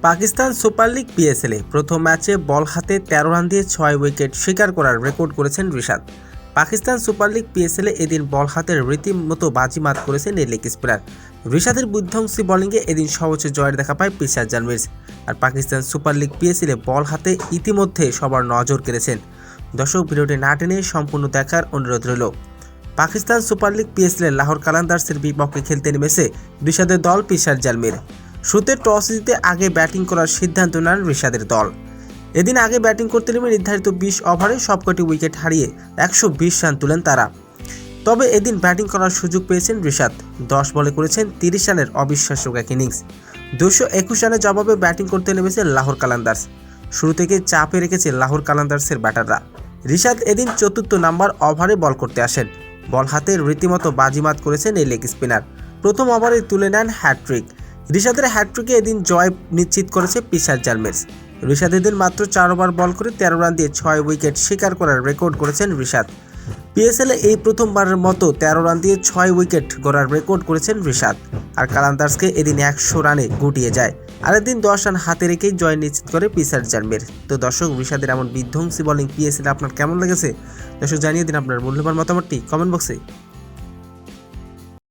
Pakistan super league পিএসএলে প্রথম ম্যাচে বল হাতে ১৩ রান দিয়ে ৬ উইকেট শিকার করার রেকর্ড করেছেন রিশাদ। পাকিস্তান সুপার লিগ পিএসএলে এদিন বল হাতে রীতিমতো বাজিমাত করেছেন এই লেগ স্পিনার। রিশাদের বিধ্বংসী বোলিংয়ে এদিন সর্বোচ্চ জয়ের দেখা পায় পেসার জানভির। আর পাকিস্তান সুপার লিগ পিএসএলে বল হাতে ইতিমধ্যে সবার নজর কেড়েছেন। দর্শক, ভিডিওটি না টেনে সম্পূর্ণ দেখার অনুরোধ রইল। পাকিস্তান সুপার লিগ পিএসএলে লাহোর কালান্দার্সের বিপক্ষে খেলতে নেমেছে রিশাদের দল পেসার জালমির। শুরুতে টস জিতে আগে ব্যাটিং করার সিদ্ধান্ত নেন রিশাদের দল। এদিন আগে ব্যাটিং করতে নেমে নির্ধারিত ২০ ওভারে সবকটি উইকেট হারিয়ে ১২০ রান তুলেন তারা। তবে এদিন ব্যাটিং করার সুযোগ পেয়েছেন রিশাদ। ১০ বলে করেছেন ৩০ রানের অবিশ্বাস্য এক ইনিংস। ২২১ রানের জবাবে ব্যাটিং করতে নেমেছে লাহোর কালান্দার্স। শুরু থেকে চাপে রেখেছে লাহোর কালান্দার্সের ব্যাটাররা। রিশাদ এদিন ৪র্থ নাম্বার ওভারে বল করতে আসেন। বল হাতে রীতিমতো বাজিমাত করেছেন এই লেগ স্পিনার। প্রথম ওভারে তুলে নেন হ্যাটট্রিক। রিশাদের হ্যাটট্রিকে এদিন জয় নিশ্চিত করেছে পেসার জালমির। রিশাদ এদিন মাত্র ৪ ওভার বল করে ১৩ রান দিয়ে ৬ উইকেট শিকার করার রেকর্ড করেছেন রিশাদ। পিএসএলে এই প্রথমবারের মতো ১৩ রান দিয়ে ৬ উইকেট গড়ার রেকর্ড করেছেন রিশাদ। আর কালান্দার্সকে এদিন ১০০ রানে গুটিয়ে যায়। আর এদিন ১০ রান হাতে রেখেই জয় নিশ্চিত করে পেসার জালমির। তো দর্শক, রিশাদের এমন বিধ্বংসী বোলিং পিএসএলে আপনার কেমন লেগেছে? দর্শক, জানিয়ে দিন আপনার মূল্যবান মতামতটি কমেন্ট বক্সে।